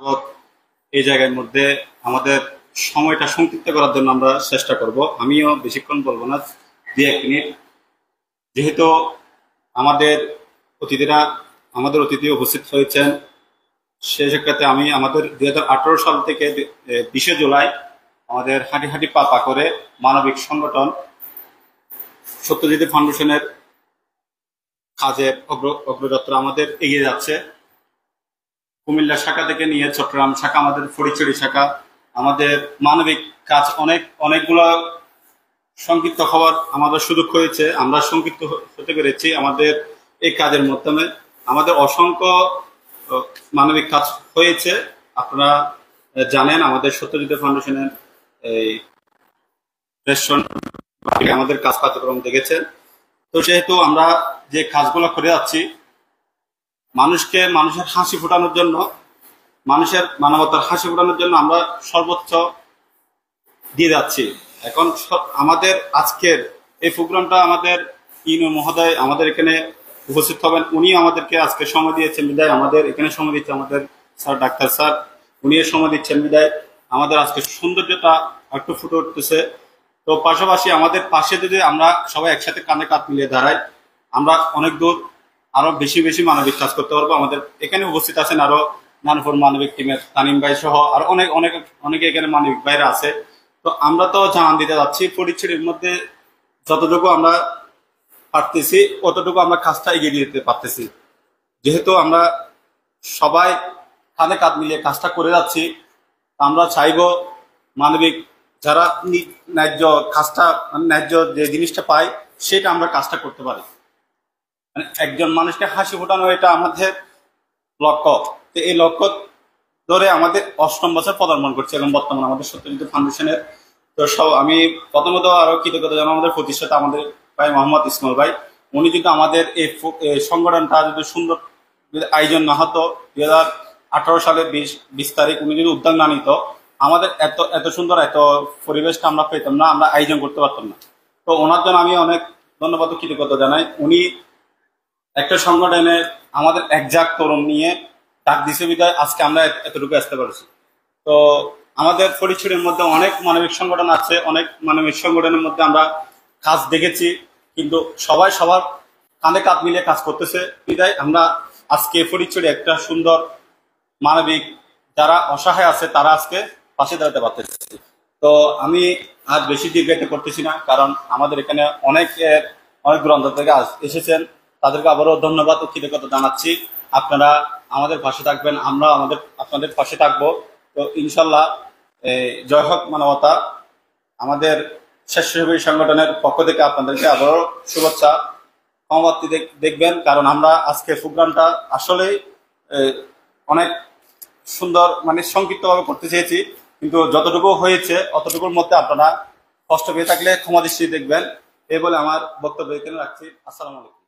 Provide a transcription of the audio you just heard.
যাবৎ এই জায়গার মধ্যে আমাদের সময়টা সংক্ষিপ্ত করার জন্য আমরা চেষ্টা করব। আমিও বেশিক্ষণ বলবো না, 2-1 মিনিট। যেহেতু আমাদের অতিথি উপস্থিত হয়েছেন, সে ক্ষেত্রে আমি আমাদের 2018 সাল থেকে 20 জুলাই আমাদের হাঁটি হাঁটি পা পা করে মানবিক সংগঠন সত্যজিৎ ফাউন্ডেশনের কাজের অগ্রযাত্রা আমাদের এগিয়ে যাচ্ছে। কুমিল্লা শাখা থেকে নিয়ে চট্টগ্রাম শাখা, আমাদের ফটিকছড়ি শাখা, আমাদের মানবিক কাজ অনেকগুলো সংক্ষিপ্ত হওয়ার আমাদের সুযোগ হয়েছে। আমরা সংক্ষিপ্ত হতে পেরেছি আমাদের এই কাজের মাধ্যমে। আমাদের অসংখ্য মানবিক কাজ হয়েছে। আপনারা জানেন আমাদের সত্যজিৎ ফাউন্ডেশনের এই রেস্টুরেন্ট আমাদের কাজ কার্যক্রম দেখেছেন। তো সেহেতু আমরা যে কাজগুলো করে যাচ্ছি, মানুষের হাসি ফোটানোর জন্য, মানুষের মানবতার হাসি ফোটানোর জন্য আমরা সর্বোচ্চ দিয়ে যাচ্ছি। এখন আমাদের আজকের এই প্রোগ্রামটা আমাদের ইনু মহোদয় আমাদের এখানে উপস্থিত হবেন। উনি আমাদেরকে আজকে সময় দিয়েছেন বিদায়, আমাদের এখানে সময় দিচ্ছে আমাদের স্যার, ডাক্তার স্যার, উনি সময় দিচ্ছেন বিদায় আমাদের আজকে সৌন্দর্যটা একটু ফুটে উঠতেছে। তো পাশাপাশি আমাদের পাশে যদি আমরা সবাই একসাথে কাঁধে কাঁধ মিলিয়ে দাঁড়াই, আমরা অনেক দূর আরো বেশি বেশি মানবিক কাজ করতে পারবো। আমাদের এখানে উপস্থিত আছেন আরো নানপুর মানবিক টিমের তানিম ভাই সহ আরো অনেকে এখানে মানবিক ভাইরা আছে। তো আমরা তো জানান দিতে যাচ্ছি, ফটিকছড়ির মধ্যে যতটুকু আমরা পারতেছি অতটুকু আমরা কাজটা এগিয়ে দিতে পারতেছি। যেহেতু আমরা সবাই কাঁধে কাঁধ মিলিয়ে কাজটা করে যাচ্ছি, আমরা চাইবো মানবিক যারা ন্যায্য কাজটা, ন্যায্য যে জিনিসটা পাই সেটা আমরা কাজটা করতে পারি। মানে একজন মানুষকে হাসি ফোটানো, এটা আমাদের লক্ষ্য। তো এই লক্ষ্য ধরে আমাদের 8ম বছর পদার্পণ করছে এবং বর্তমানে আমাদের সত্যজিৎ ফাউন্ডেশনের। তো আমি প্রথমত আরো কৃতজ্ঞতা জানাই আমাদের প্রতিষ্ঠাতা আমাদের ভাই মোহাম্মদ ইসমাইল ভাই। উনি যদি আমাদের এই সংগঠনটা যদি সুন্দর আয়োজন না হতো, 2018 সালের 20 তারিখ উনি যদি উদ্যোগ না নিত, আমাদের এত সুন্দর এত পরিবেশটা আমরা পেতাম না, আমরা আয়োজন করতে পারতাম না। তো ওনার জন্য আমি অনেক ধন্যবাদ ও কৃতজ্ঞতা জানাই। উনি একটা সংগঠনে আমাদের একজাক তরুণ নিয়ে ডাক দিছে বিদায় আজকে আমরা এতটুকু আসতে পারছি। তো আমাদের ফটিকছড়ির মধ্যে অনেক মানবিক সংগঠন আছে, অনেক মানবিক সংগঠনের মধ্যে আমরা কাজ দেখেছি, কিন্তু সবাই সবার কাঁধে কাঁধ মিলিয়ে কাজ করতেছে বিদায় আমরা আজকে ফটিকছড়ি একটা সুন্দর মানবিক যারা অসহায় আছে তারা আজকে পাশে দাঁড়াতে পারতেছে। তো আমি আজ বেশি দীর্ঘায়িত করতেছি না, কারণ আমাদের এখানে অনেক দূরান্ত থেকে এসেছেন, তাদেরকে আবারও ধন্যবাদ ও কৃতজ্ঞতা জানাচ্ছি। আপনারা আমাদের পাশে থাকবেন, আমরা আপনাদের পাশে থাকবো। তো ইনশাল্লাহ জয় হোক মানবতা। আমাদের স্বেচ্ছাসেবী সংগঠনের পক্ষ থেকে আপনাদেরকে আবারও শুভেচ্ছা সমাপ্তি দেখবেন, কারণ আমরা আজকে প্রোগ্রামটা আসলেই অনেক সুন্দর মানে সংক্ষিপ্তভাবে করতে চেয়েছি, কিন্তু যতটুকু হয়েছে অতটুকুর মধ্যে আপনারা কষ্ট পেয়ে থাকলে ক্ষমা দৃষ্টি দেখবেন। এই বলে আমার বক্তব্য এখানে রাখছি। আসসালামু আলাইকুম।